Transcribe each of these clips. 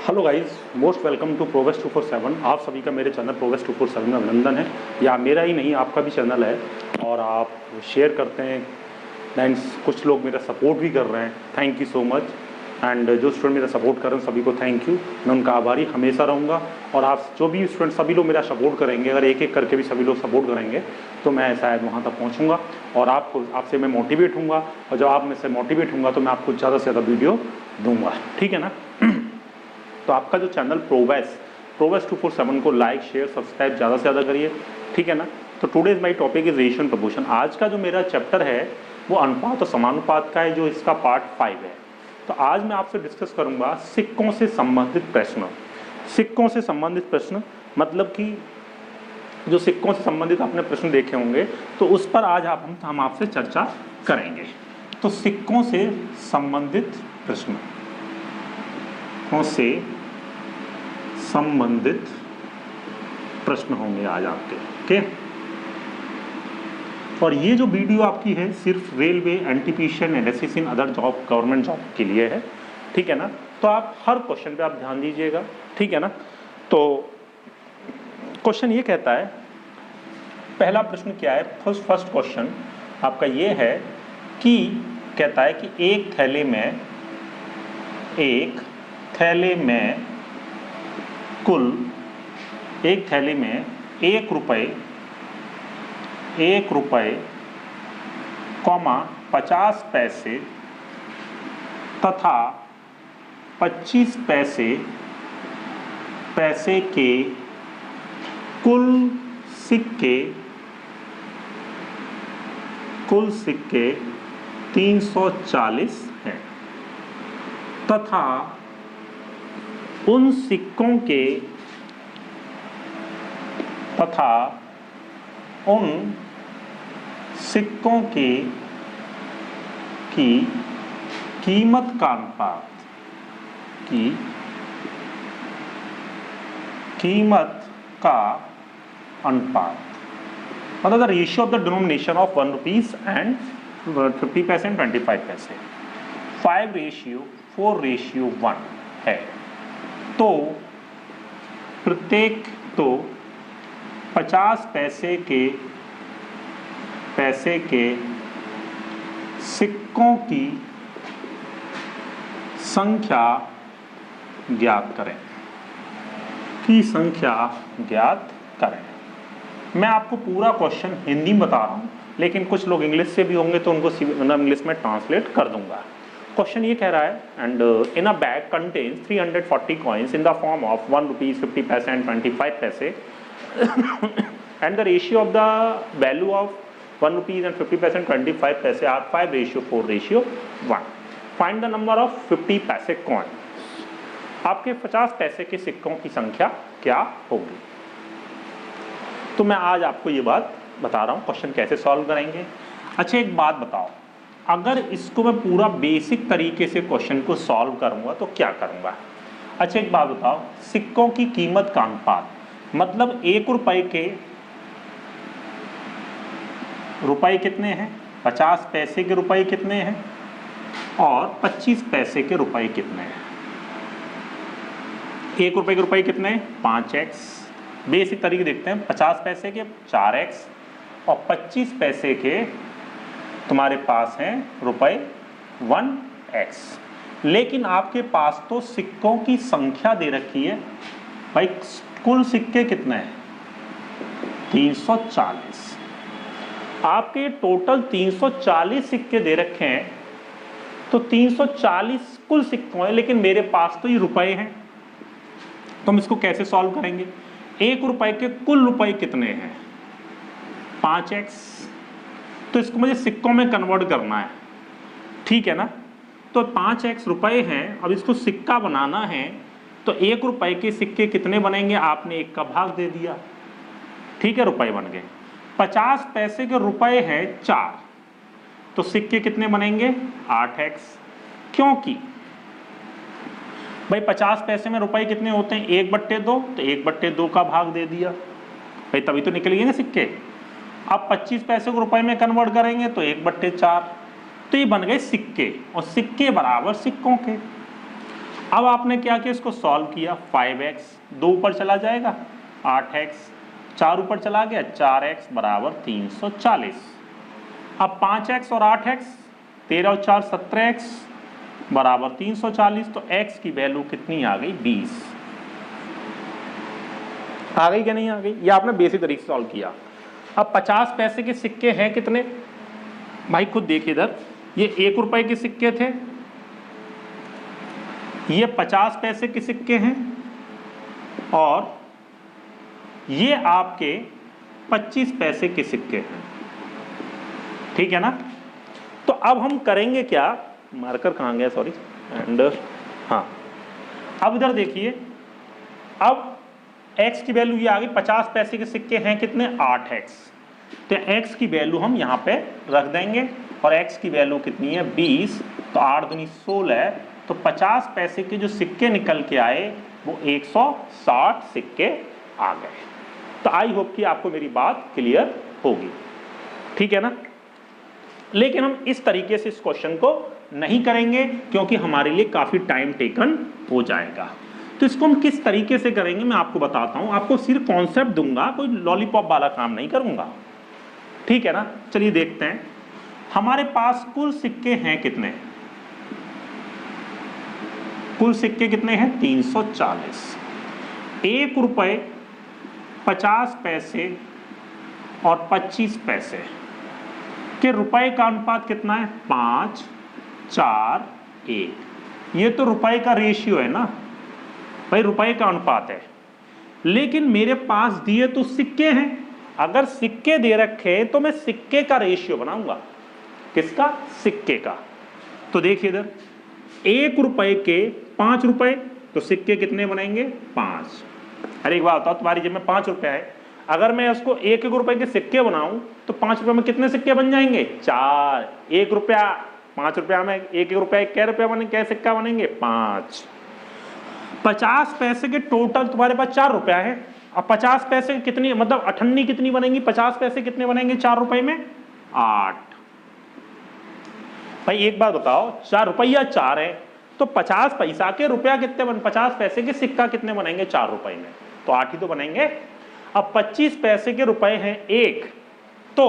Hello guys, most welcome to Progress 247। आप सभी का मेरे चैनल प्रोग्रेस 247 में अभिनंदन है। या मेरा ही नहीं, आपका भी चैनल है और आप शेयर करते हैं। दैन कुछ लोग मेरा सपोर्ट भी कर रहे हैं, thank you so much. And जो स्टूडेंट मेरा सपोर्ट कर रहे हैं सभी को थैंक यू, मैं उनका आभारी हमेशा रहूँगा। और आप जो भी स्टूडेंट सभी लोग मेरा सपोर्ट करेंगे, अगर एक एक करके भी सभी लोग सपोर्ट करेंगे तो मैं शायद वहाँ तक पहुँचूँगा और आपसे मैं मोटिवेट हूँगा। और जब आप में से मोटिवेट हूँगा तो मैं आपको ज़्यादा से ज़्यादा वीडियो दूँगा, ठीक है ना। तो आपका जो चैनल प्रोग्रेस 247 को लाइक शेयर सब्सक्राइब ज़्यादा से ज़्यादा करिए, ठीक है ना। तो today's my topic is ratio and proportion. आज का जो मेरा चैप्टर है वो अनुपात और समानुपात का है, जो इसका पार्ट 5 है। तो आज मैं आपसे डिस्कस करूंगा सिक्कों से संबंधित प्रश्न। सिक्कों से संबंधित प्रश्न मतलब कि जो सिक्कों से संबंधित आपने प्रश्न देखे होंगे तो उस पर आज हम आपसे चर्चा करेंगे। तो सिक्कों से संबंधित प्रश्न से संबंधित प्रश्न होंगे आज आपके, ओके। और ये जो वीडियो आपकी है सिर्फ railway, NTPC, NSS in other job, government job के लिए है, ठीक है ना। तो आप हर क्वेश्चन पे आप ध्यान दीजिएगा, ठीक है ना। तो क्वेश्चन ये कहता है, पहला प्रश्न क्या है, फर्स्ट क्वेश्चन आपका ये है कि कहता है कि एक थैले में कुल एक थैले में 1 रुपये, 50 पैसे तथा 25 पैसे के कुल सिक्के 340 हैं तथा उन सिक्कों की कीमत का अनुपात मतलब the ratio of the denomination of 1 rupees and 50 paise and 25 पैसे 5:4:1 है। तो प्रत्येक 50 पैसे के सिक्कों की संख्या ज्ञात करें। मैं आपको पूरा क्वेश्चन हिंदी में बता रहा हूँ, लेकिन कुछ लोग इंग्लिश से भी होंगे तो उनको इंग्लिश में ट्रांसलेट कर दूंगा। क्वेश्चन ये कह रहा है, and in a bag contains 340 coins in the form of 1 rupees 50 paise and 25 paise and the ratio of the value of 1 rupees and 50 paise and 25 paise are 5:4:1। Find the number of 50 paise coin. आपके 50 पैसे के सिक्कों की संख्या क्या होगी। तो मैं आज आपको ये बात बता रहा हूँ, क्वेश्चन कैसे सॉल्व करेंगे। अच्छा एक बात बताओ, अगर इसको मैं पूरा बेसिक तरीके से क्वेश्चन को सॉल्व करूंगा तो क्या करूंगा। अच्छा एक बात बताओ, सिक्कों की कीमत का अनुपात मतलब 1 रुपए के रुपए कितने हैं, 50 पैसे के रुपए कितने हैं और 25 पैसे के रुपए कितने हैं। 1 रुपए के रुपए कितने हैं, 5x। बेसिक तरीके देखते हैं, 50 पैसे के 4x और 25 पैसे के तुम्हारे पास हैं रुपए 1x। लेकिन आपके पास तो सिक्कों की संख्या दे रखी है भाई, कुल सिक्के कितने हैं 340। आपके टोटल 340 सिक्के दे रखे हैं, तो 340 कुल सिक्कों हैं, लेकिन मेरे पास तो ये रुपए हैं। तो हम इसको कैसे सॉल्व करेंगे। 1 रुपए के कुल रुपए कितने हैं 5x, तो इसको मुझे सिक्कों में कन्वर्ट करना है, ठीक है ना। तो 5x रुपए हैं, अब इसको सिक्का बनाना है तो 1 रुपए के सिक्के कितने बनेंगे, आपने 1 का भाग दे दिया, ठीक है, रुपए बन गए। 50 पैसे के रुपए हैं 4, तो सिक्के कितने बनेंगे 8x। क्योंकि भाई 50 पैसे में रुपए कितने होते हैं 1/2, तो 1/2 का भाग दे दिया भाई, तभी तो निकलेंगे ना सिक्के। अब 25 पैसे को रुपए में कन्वर्ट करेंगे तो 1/4, तो ये बन गए सिक्के, और सिक्के बराबर सिक्कों के। अब आपने क्या किया, इसको सॉल्व किया, 5x 2 ऊपर चला जाएगा 8x, 4 ऊपर चला गया 4x बराबर 340। अब 5x और 8x, 13 और 4 17x बराबर 340, तो x की वैल्यू कितनी आ गई, 20 आ गई क्या नहीं आ गई। ये आपने बेसिक तरीके से सॉल्व किया। अब 50 पैसे के सिक्के हैं कितने भाई, खुद देखिए इधर, ये 1 रुपए के सिक्के थे, ये 50 पैसे के सिक्के हैं, और ये आपके 25 पैसे के सिक्के हैं, ठीक है ना। तो अब हम करेंगे क्या, मार्कर कहाँ गया, सॉरी, एंड हाँ, अब इधर देखिए, अब x की वैल्यू ये आ गई, 50 पैसे के सिक्के हैं कितने, 8x, तो x की वैल्यू हम यहाँ पे रख देंगे, और x की वैल्यू कितनी है, 20, तो 8 दूनी 16, तो 50 पैसे के जो सिक्के निकल के आए वो 160 सिक्के आ गए। तो आई होप कि आपको मेरी बात क्लियर होगी, ठीक है ना। लेकिन हम इस तरीके से इस क्वेश्चन को नहीं करेंगे क्योंकि हमारे लिए काफी टाइम टेकन हो जाएगा। तो इसको हम किस तरीके से करेंगे मैं आपको बताता हूं, आपको सिर्फ कॉन्सेप्ट दूंगा, कोई लॉलीपॉप वाला काम नहीं करूंगा, ठीक है ना। चलिए देखते हैं, हमारे पास कुल सिक्के हैं कितने, कुल सिक्के कितने हैं, 340। 1 रुपए 50 पैसे और 25 पैसे के रुपए का अनुपात कितना है, 5 4 1। ये तो रुपए का रेशियो है ना भाई, रुपए का अनुपात है। लेकिन मेरे पास दिए तो सिक्के हैं, अगर सिक्के दे रखे तो मैं सिक्के का रेशियो बनाऊंगा, किसका, सिक्के का। तो देखिए इधर 1 रुपए के 5 रुपए, तो सिक्के कितने बनेंगे, 5। अरे एक बात बताओ, तुम्हारी जेब में 5 रुपया है, अगर मैं उसको 1 रुपए के सिक्के बनाऊं तो 5 रुपए में कितने सिक्के बन जाएंगे, 4। 1 रुपया 5 रुपया में 1 रुपया क्या रुपया बनेंगे, क्या सिक्का बनेंगे, 5। 50 पैसे के टोटल तुम्हारे पास 4 रुपया है। अब 50 पैसे कितनी, मतलब अठन्नी कितनी बनेंगी, 50 पैसे कितने बनेंगे 4 रुपए में, 8। भाई एक बात बताओ, 4 रुपया 4 है, तो 50 पैसा के रुपया कितने 50 पैसे के सिक्का कितने बनेंगे 4 रुपए में, तो 8 ही तो बनेंगे। अब 25 पैसे के रुपए हैं 1, तो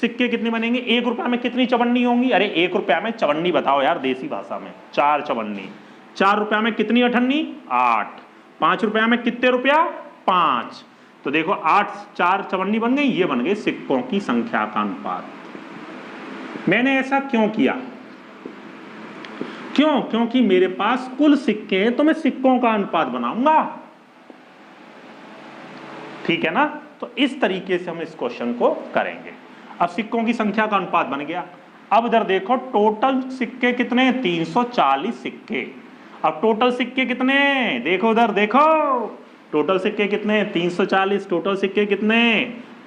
सिक्के कितने बनेंगे, 1 रुपया में कितनी चवन्नी होंगी, अरे 1 रुपया में चवन्नी बताओ यार देसी भाषा में, 4 चवन्नी। 4 रुपया में कितनी अठन्नी, 8। 5 रुपया में कितने रुपया, 5। तो देखो 8 4 चवन्नी बन गई, ये बन गई सिक्कों की संख्या का अनुपात। मैंने ऐसा क्यों किया, क्यों, क्योंकि मेरे पास कुल सिक्के हैं तो मैं सिक्कों का अनुपात बनाऊंगा, ठीक है ना। तो इस तरीके से हम इस क्वेश्चन को करेंगे। अब सिक्कों की संख्या का अनुपात बन गया। अब इधर देखो टोटल सिक्के कितने, 340 सिक्के। अब टोटल सिक्के कितने, देखो उधर देखो, टोटल सिक्के कितने, 340। टोटल सिक्के कितने,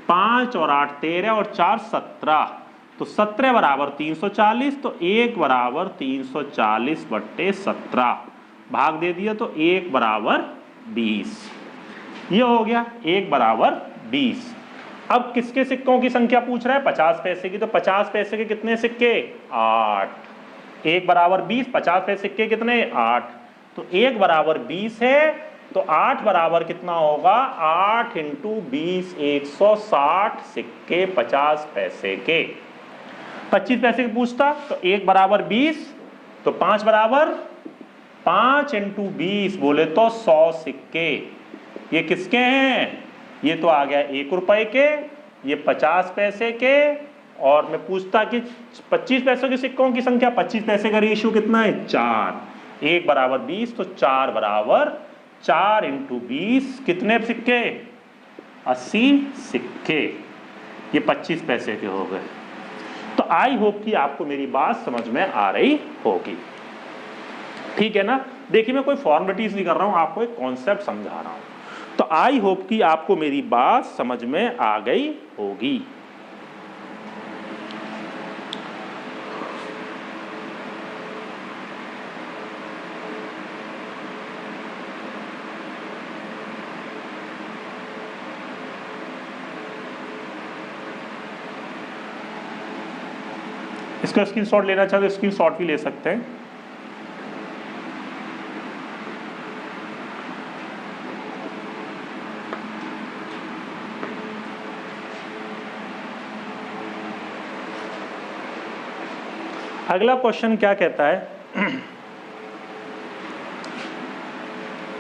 5 और 8 13 और 4 17, तो 17 बराबर 340, तो 1 बराबर 340 बट्टे 17, भाग दे दिया तो 1 बराबर 20। ये हो गया 1 बराबर 20। अब किसके सिक्कों की संख्या पूछ रहा है, 50 पैसे की, तो 50 पैसे के कितने सिक्के, 8। 1 बराबर 20, 50 पैसे सिक्के कितने, 8, तो 1 बराबर 20 है, तो 8 बराबर कितना होगा, 8 इंटू 20, 160 सिक्के 50 पैसे के। 25 पैसे की पूछता तो 1 बराबर 20, तो 5 बराबर 5 इंटू 20 बोले तो 100 सिक्के। ये किसके हैं, ये तो आ गया 1 रुपए के, ये 50 पैसे के, और मैं पूछता कि 25 पैसों के सिक्कों की संख्या, 25 पैसे का रेशियो कितना है, 4। 1 बराबर 20, तो 4 बराबर 4 इंटू 20 कितने सिक्के, 80 सिक्के। ये 25 पैसे के हो गए। तो आई होप कि आपको मेरी बात समझ में आ रही होगी, ठीक है ना। देखिए मैं कोई फॉर्मेलिटीज नहीं कर रहा हूं, आपको एक कॉन्सेप्ट समझा रहा हूं। तो आई होप कि आपको मेरी बात समझ में आ गई होगी। इसका स्क्रीनशॉट लेना चाहते तो स्क्रीनशॉट भी ले सकते हैं। अगला क्वेश्चन क्या कहता है,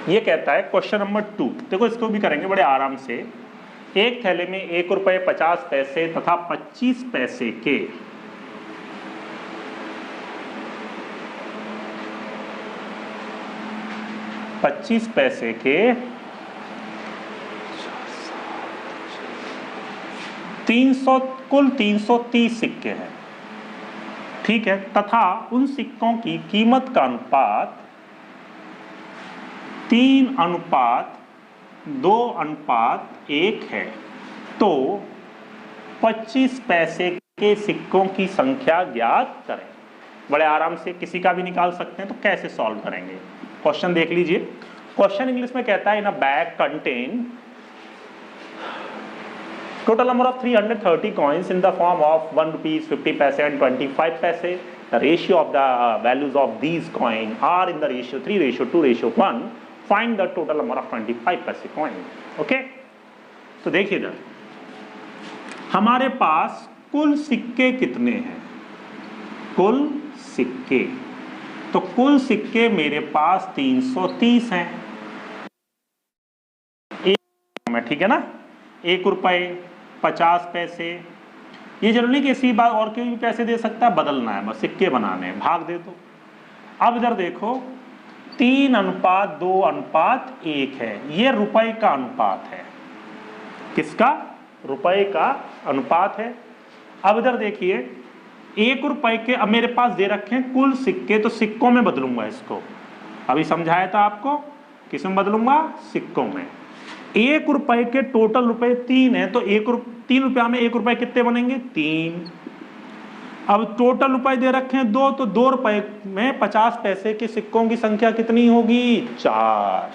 ये कहता है क्वेश्चन नंबर 2, देखो इसको भी करेंगे बड़े आराम से। एक थैले में 1 रुपये 50 पैसे तथा 25 पैसे के 300 कुल 330 सिक्के हैं, ठीक है, तथा उन सिक्कों की कीमत का अनुपात 3:2:1 है, तो 25 पैसे के सिक्कों की संख्या ज्ञात करें। बड़े आराम से किसी का भी निकाल सकते हैं, तो कैसे सॉल्व करेंगे? क्वेश्चन देख लीजिए। क्वेश्चन इंग्लिश में कहता है, in a bag contain total number of 330 coins in the form of 1 rupees, 50 paise and 25 paise. The ratio of the values of these coin are in the ratio 3:2:1. Find the total number of 25 paise coin. Okay? तो देखिएगा, हमारे पास कुल सिक्के कितने हैं? कुल सिक्के, तो कुल सिक्के मेरे पास 330 हैं, ठीक है ना। 1 रुपये 50 पैसे, ये जरूरी नहीं कि इसी बात और कोई भी पैसे दे सकता है, बदलना है, बस सिक्के बनाने हैं, भाग दे दो। अब इधर देखो 3:2:1 है, ये रुपए का अनुपात है। किसका? रुपए का अनुपात है। अब इधर देखिए 1 रुपए के, अब मेरे पास दे रखे हैं कुल सिक्के, तो सिक्कों में बदलूंगा इसको। अभी समझाया था आपको, किसमें बदलूंगा? सिक्कों में। 1 रुपए के टोटल रुपए 3 है, तो 3 रुपया में 1 रुपए कितने बनेंगे? 3। अब टोटल रुपए दे रखे हैं 2, तो 2 रुपए में 50 पैसे के सिक्कों की संख्या कितनी होगी? 4।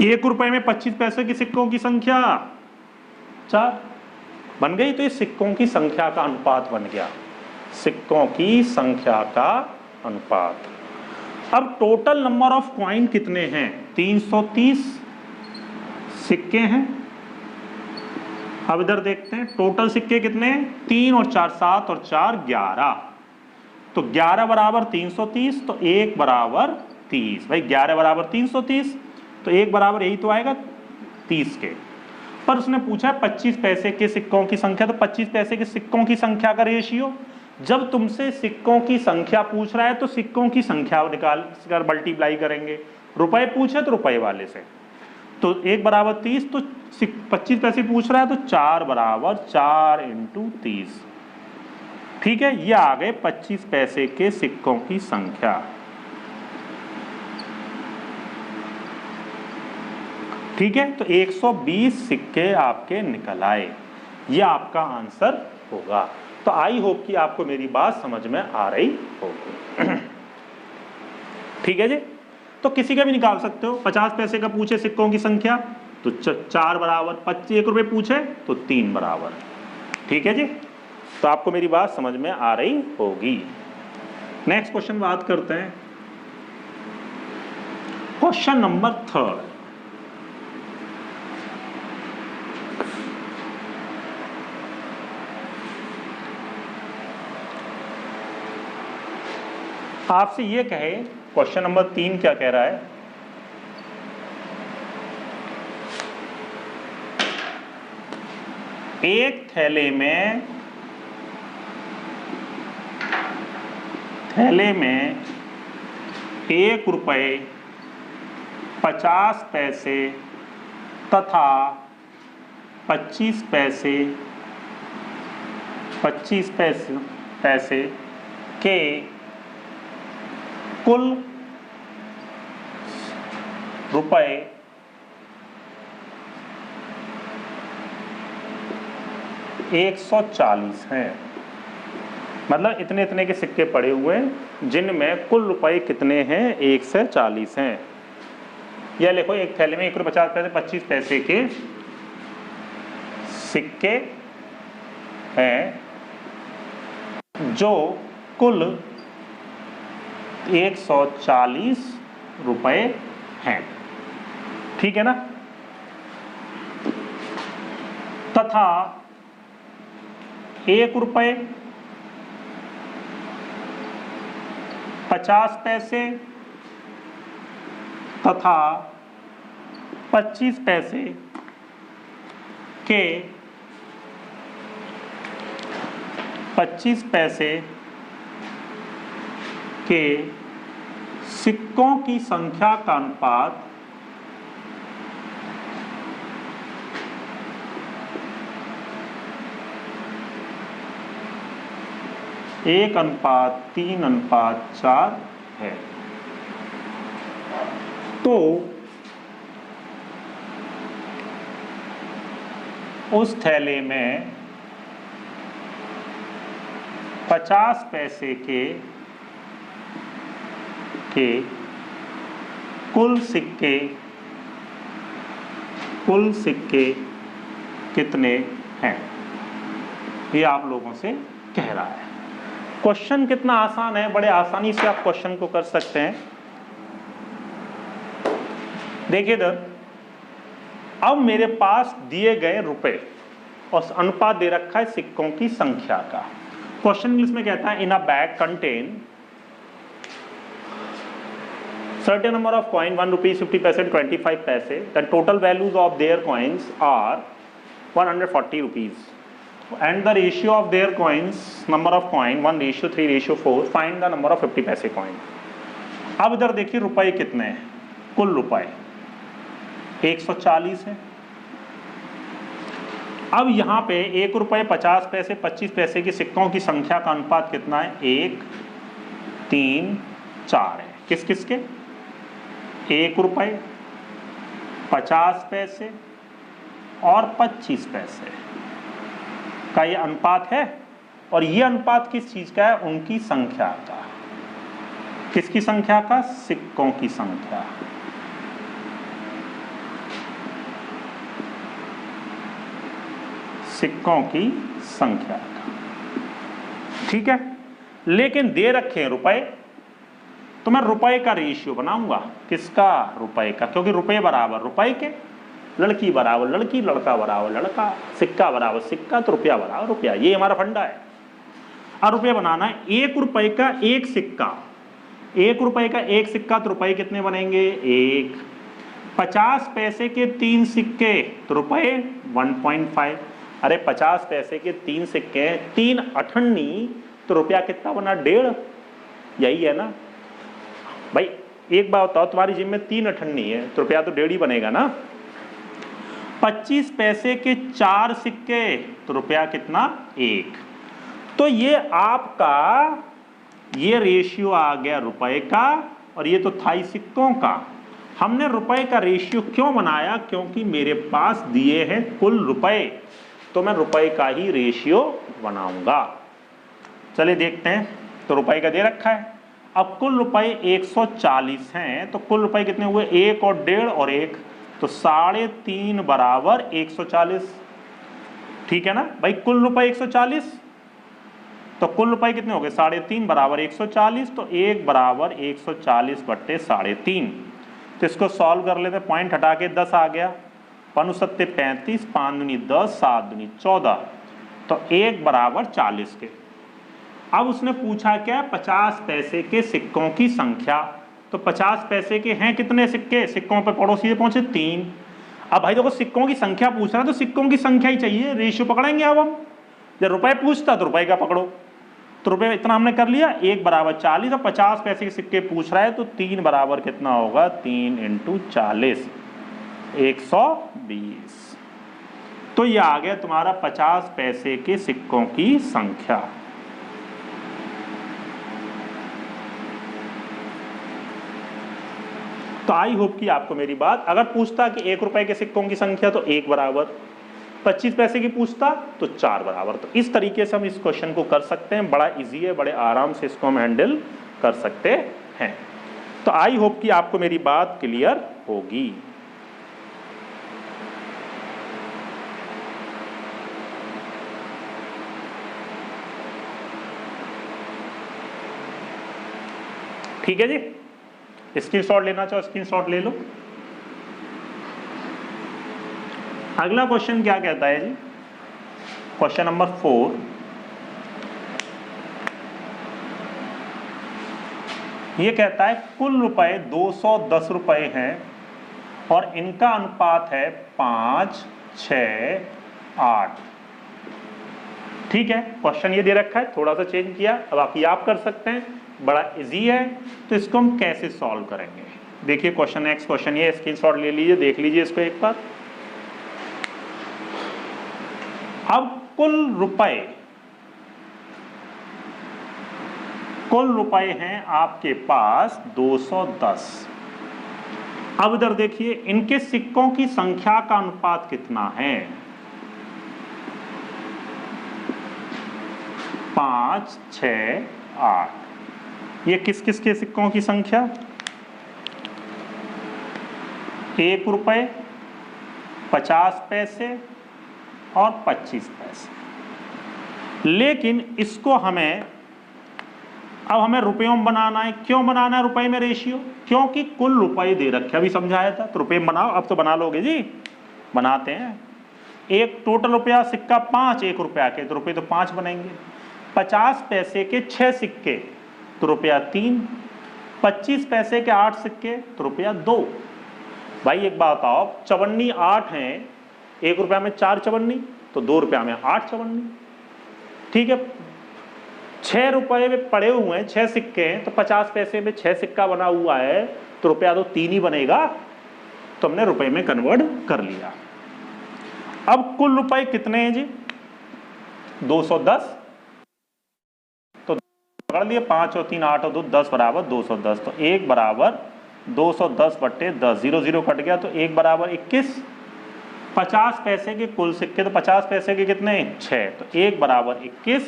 1 रुपए में 25 पैसे के सिक्कों की संख्या 4 बन गई, तो ये सिक्कों की संख्या का अनुपात बन गया, सिक्कों की संख्या का अनुपात। अब टोटल नंबर ऑफ कॉइन कितने हैं? 330 सिक्के हैं। अब इधर देखते हैं टोटल सिक्के कितने हैं? 3 और 4 7 और 4 11, तो 11 बराबर 330, तो 1 बराबर 30। भाई 11 बराबर 330, तो 1 बराबर यही तो आएगा 30 के। पर उसने पूछा 25 पैसे के सिक्कों की संख्या, तो 25 पैसे के सिक्कों की संख्या का रेशियो। जब तुमसे सिक्कों की संख्या पूछ रहा है तो सिक्कों की संख्या निकाल कर मल्टीप्लाई करेंगे। रुपए पूछे तो रुपए वाले से, तो 1 बराबर 30, तो 25 पैसे पूछ रहा है, तो 4 बराबर 4 × 30, ठीक है। ये आ गए 25 पैसे के सिक्कों की संख्या, ठीक है। तो 120 सिक्के आपके निकल आए, ये आपका आंसर होगा। तो आई होप कि आपको मेरी बात समझ में आ रही होगी, ठीक है जी। तो किसी का भी निकाल सकते हो। 50 पैसे का पूछे सिक्कों की संख्या, तो 4 बराबर 1 रुपये पूछे तो 3 बराबर, ठीक है जी। तो आपको मेरी बात समझ में आ रही होगी। नेक्स्ट क्वेश्चन बात करते हैं, क्वेश्चन नंबर 3। आपसे ये कहे, क्वेश्चन नंबर 3 क्या कह रहा है? एक थैले में 1 रुपये 50 पैसे तथा 25 पैसे के कुल रुपए 140 हैं। मतलब इतने इतने के सिक्के पड़े हुए हैं जिनमें कुल रुपए कितने हैं? 140 हैं। यह लिखो, एक थैले में 1 रुपये 50 पैसे 25 पैसे के सिक्के हैं जो कुल 140 रुपए हैं, ठीक है ना। तथा 1 रुपये 50 पैसे तथा 25 पैसे के 25 पैसे के सिक्कों की संख्या का अनुपात 1:3:4 है। तो उस थैले में 50 पैसे के कुल सिक्के कितने हैं, ये आप लोगों से कह रहा है। क्वेश्चन कितना आसान है, बड़े आसानी से आप क्वेश्चन को कर सकते हैं। देखिए इधर, अब मेरे पास दिए गए रुपए और अनुपात दे रखा है सिक्कों की संख्या का। क्वेश्चन इंग्लिश में कहता है in a bag contain certain number of coin 1 rupees 50 paise 25 paise, the total values of their coins are 140 rupees and the ratio of their coins, number of coin 1:3:4, find the number of 50 paise coin। अब इधर देखिए रुपए कितने हैं, कुल रुपए 140 है। अब यहाँ पे 1 रुपये 50 पैसे 25 पैसे के सिक्कों की संख्या का अनुपात कितना है, 1, 3, 4 है। किस किस के, 1 रुपये 50 पैसे और 25 पैसे का ये अनुपात है। और ये अनुपात किस चीज का है, उनकी संख्या का। किसकी संख्या का, सिक्कों की संख्या। सिक्कों की संख्या का, ठीक है। लेकिन दे रखे हैं रुपए, तो मैं रुपए का रेशियो बनाऊंगा। किसका, रुपए का, क्योंकि रुपए बराबर रुपए के, लड़की बराबर लड़की, लड़का बराबर लड़का, सिक्का बराबर सिक्का, तो रुपया बराबर रुपया। ये हमारा फंडा है। और रुपया बनाना है, 1 रुपए का एक सिक्का, 1 रुपए का एक सिक्का, तो रुपए कितने बनेंगे, 1। 50 पैसे के 3 सिक्के, तो रुपए 1.5। अरे 50 पैसे के 3 सिक्के, 3 अठन्नी, तो रुपया कितना बना, 1.5। यही है ना भाई। एक बात बताओ, तुम्हारी जेब में 3 अठन्नी है तो रुपया तो 1.5 ही बनेगा ना। 25 पैसे के 4 सिक्के, तो रुपया कितना, 1। तो ये आपका ये रेशियो आ गया रुपए का, और ये तो था ही सिक्कों का। हमने रुपए का रेशियो क्यों बनाया, क्योंकि मेरे पास दिए हैं कुल रुपए, तो मैं रुपए का ही रेशियो बनाऊंगा। चलिए देखते हैं। तो रुपए का दे रखा है। अब कुल रुपए 140 हैं, तो कुल रुपए कितने हुए, 1 और 1.5 और 1, तो 3.5 बराबर 140। ठीक है ना भाई, कुल रुपए 140, तो कुल रुपए कितने हो गए, 3.5 बराबर 140, तो 1 बराबर 140 बट्टे 3.5। तो इसको सॉल्व कर लेते, पॉइंट हटा के 10 आ गया, 5 7 35, 5 दूनी 10, 7 दूनी 14, तो 1 बराबर 40 के। अब उसने पूछा क्या, 50 पैसे के सिक्कों की संख्या। तो 50 पैसे के हैं कितने सिक्के, सिक्कों पे पड़ो सीधे पहुंचे 3। अब भाई देखो सिक्कों की संख्या पूछ रहा है तो सिक्कों की संख्या ही चाहिए, रेशियो पकड़ेंगे। अब हम जब रुपए पूछता तो रुपए का पकड़ो, तो रुपए इतना हमने कर लिया, 1 बराबर 40, और 50 पैसे के सिक्के पूछ रहा है तो 3 बराबर कितना होगा, 3 × 40, 120। तो ये आ गया तुम्हारा 50 पैसे के सिक्कों की संख्या। तो आई होप कि आपको मेरी बात, अगर पूछता कि 1 रुपए के सिक्कों की संख्या तो 1 बराबर, 25 पैसे की पूछता तो 4 बराबर। तो इस तरीके से हम इस क्वेश्चन को कर सकते हैं। बड़ा इजी है, बड़े आराम से इसको हम हैंडल कर सकते हैं। तो आई होप कि आपको मेरी बात क्लियर होगी। ठीक है जी, स्क्रीनशॉट लेना चाहो स्क्रीनशॉट ले लो। अगला क्वेश्चन क्या कहता है जी, क्वेश्चन नंबर 4। ये कहता है कुल रुपए 210 रुपए हैं और इनका अनुपात है 5, 6, 8। ठीक है, क्वेश्चन ये दे रखा है, थोड़ा सा चेंज किया, अब बाकी आप कर सकते हैं, बड़ा इजी है। तो इसको हम कैसे सॉल्व करेंगे, देखिए क्वेश्चन नेक्स्ट क्वेश्चन ये, स्क्रीनशॉट ले लीजिए, देख लीजिए इसको एक बार। अब कुल रुपए हैं आपके पास 210। अब इधर देखिए इनके सिक्कों की संख्या का अनुपात कितना है, 5, 6, 8। ये किस किस के सिक्कों की संख्या, 1 रुपए, 50 पैसे और 25 पैसे। लेकिन इसको अब हमें रुपयों में बनाना है। क्यों बनाना है रुपए में रेशियो, क्योंकि कुल रुपए दे रखे, अभी समझाया था, तो रुपए में बनाओ, अब तो बना लोगे जी, बनाते हैं। एक टोटल रुपया सिक्का 5 1 रुपया के, तो रुपए तो 5 बनेंगे। 50 पैसे के 6 सिक्के तो रुपया 3, 25 पैसे के 8 सिक्के तो रुपया 2। भाई एक बात बताओ, चवन्नी 8 हैं, 1 रुपया में 4 चवन्नी, तो 2 रुपया में 8 चवन्नी। ठीक है, 6 रुपए में पड़े हुए हैं, 6 सिक्के हैं, तो 50 पैसे में 6 सिक्का बना हुआ है, तो रुपया तो 3 ही बनेगा, तो हमने रुपए में कन्वर्ट कर लिया। अब कुल रुपए कितने हैं जी, 210, तो पकड़ लिए, 5 और 3 8 और 2 10 बराबर 210, तो 1 बराबर 210 बट्टे 10, 0 0 कट गया, तो 1 बराबर 21। 50 पैसे के कुल सिक्के, तो 50 पैसे के कितने, 6, तो 1 बराबर 21,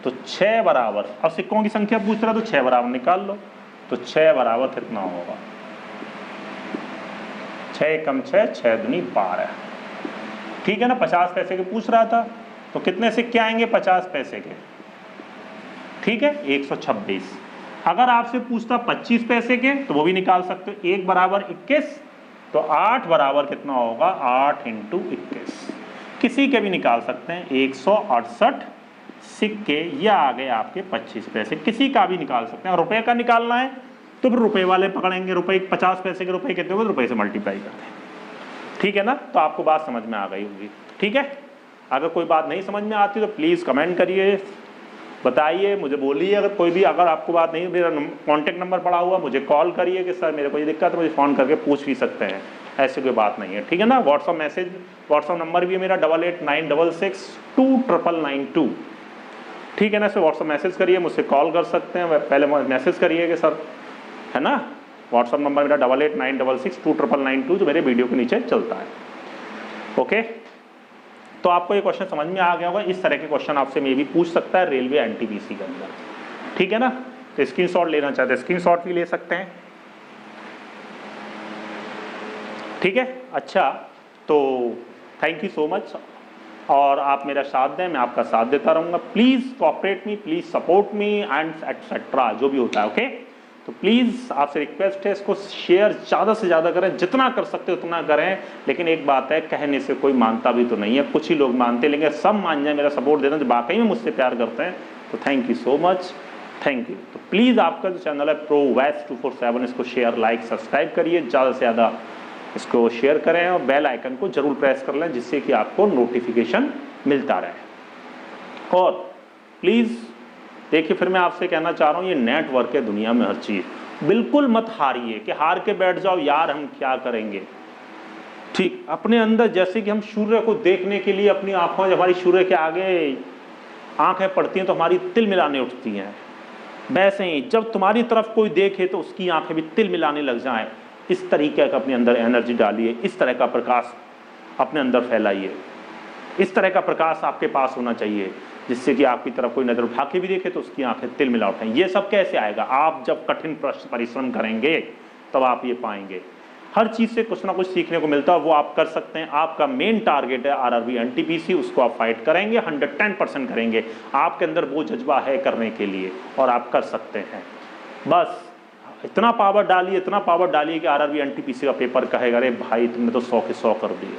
तो 6 बराबर, अब सिक्कों की संख्या पूछ रहा, तो 6 बराबर निकाल लो, तो 6 बराबर कितना होगा, 6 कम 6, 6 दूनी 12। ठीक है ना, 50 पैसे के पूछ रहा था, तो कितने सिक्के आएंगे 50 पैसे के, ठीक है 126। अगर आपसे पूछता 25 पैसे के, तो वो भी निकाल सकते हो, 1 बराबर 21, तो 8 बराबर कितना होगा, 8 इंटू 21, किसी के भी निकाल सकते हैं। 168 सिक्के, या आ गए आपके 25 पैसे, किसी का भी निकाल सकते हैं। और रुपए का निकालना है तो फिर रुपए वाले पकड़ेंगे, रुपए 50 पैसे के रुपए कितने होंगे, रुपए से मल्टीप्लाई करते हैं। ठीक है ना, तो आपको बात समझ में आ गई होगी। ठीक है, अगर कोई बात नहीं समझ में आती तो प्लीज़ कमेंट करिए, बताइए, मुझे बोलिए। अगर कोई भी, अगर आपको बात नहीं, मेरा कॉन्टैक्ट नंबर पड़ा हुआ, मुझे कॉल करिए कि सर मेरे को ये दिक्कत है, मुझे फ़ोन करके पूछ भी सकते हैं, ऐसी कोई बात नहीं है। ठीक है ना, व्हाट्सअप नंबर भी है मेरा 8896629992। ठीक है ना, इसे व्हाट्सअप मैसेज करिए, मुझसे कॉल कर सकते हैं, पहले मैसेज करिए कि सर, है ना। व्हाट्सअप नंबर मेरा 8896629992 जो मेरे वीडियो के नीचे चलता है। ओके, तो आपको ये क्वेश्चन समझ में आ गया होगा। इस तरह के क्वेश्चन आपसे मे भी पूछ सकता है रेलवे एनटीपीसी के अंदर। ठीक है ना, तो स्क्रीनशॉट लेना चाहते हैं स्क्रीनशॉट भी ले सकते हैं। ठीक है, अच्छा, तो थैंक यू सो मच, और आप मेरा साथ दें, मैं आपका साथ देता रहूँगा। Please cooperate me, please support me and etcetera, जो भी होता है। ओके, तो प्लीज़ आपसे रिक्वेस्ट है, इसको शेयर ज़्यादा से ज़्यादा करें, जितना कर सकते हो उतना करें। लेकिन एक बात है, कहने से कोई मानता भी तो नहीं है, कुछ ही लोग मानते, लेकिन सब मान जाए, मेरा सपोर्ट देना, जो वाकई में मुझसे प्यार करते हैं, तो thank you so much, thank you. तो प्लीज़ आपका जो चैनल है प्रोवैस 247, इसको शेयर, लाइक, सब्सक्राइब करिए, ज़्यादा से ज़्यादा इसको शेयर करें, और बेल आइकन को जरूर प्रेस कर लें, जिससे कि आपको नोटिफिकेशन मिलता रहे। और प्लीज़ देखिए, फिर मैं आपसे कहना चाह रहा हूँ, ये नेटवर्क है दुनिया में हर चीज़, बिल्कुल मत हारिए कि हार के बैठ जाओ यार हम क्या करेंगे। ठीक, अपने अंदर, जैसे कि हम सूर्य को देखने के लिए अपनी आँखों, जब हमारी सूर्य के आगे आँखें पड़ती हैं तो हमारी तिल मिलाने उठती हैं, वैसे ही जब तुम्हारी तरफ कोई देखे तो उसकी आँखें भी तिल मिलाने लग जाएं। इस तरीके का अपने अंदर एनर्जी डालिए, इस तरह का प्रकाश अपने अंदर फैलाइए, इस तरह का प्रकाश आपके पास होना चाहिए, जिससे कि आपकी तरफ कोई नज़र उठा के भी देखे तो उसकी आंखें तिल मिला उठाएं। ये सब कैसे आएगा, आप जब कठिन परिश्रम करेंगे तब आप ये पाएंगे। हर चीज़ से कुछ ना कुछ सीखने को मिलता है, वो आप कर सकते हैं। आपका मेन टारगेट है आरआरबी एनटीपीसी, उसको आप फाइट करेंगे, 110% करेंगे। आपके अंदर वो जज्बा है करने के लिए, और आप कर सकते हैं। बस इतना पावर डालिए, इतना पावर डालिए कि आरआरबी एनटीपीसी का पेपर कहेगा, अरे भाई तुमने तो 100 के 100 कर दिए,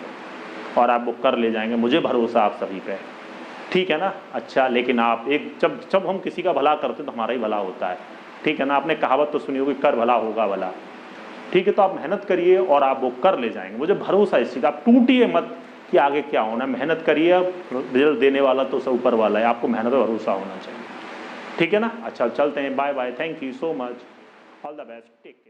और आप वो कर ले जाएंगे, मुझे भरोसा आप सभी पे। ठीक है ना, अच्छा, लेकिन आप जब हम किसी का भला करते हैं तो हमारा ही भला होता है। ठीक है ना। आपने कहावत तो सुनी होगी, कर भला होगा भला, ठीक है। तो आप मेहनत करिए और आप वो कर ले जाएंगे, मुझे भरोसा है इस चीज़। आप टूटिए मत कि आगे क्या होना, मेहनत करिए, रिजल्ट देने वाला तो सब ऊपर वाला है, आपको मेहनत पर भरोसा होना चाहिए, ठीक है ना। अच्छा चलते हैं, bye bye, thank you so much, all the best, take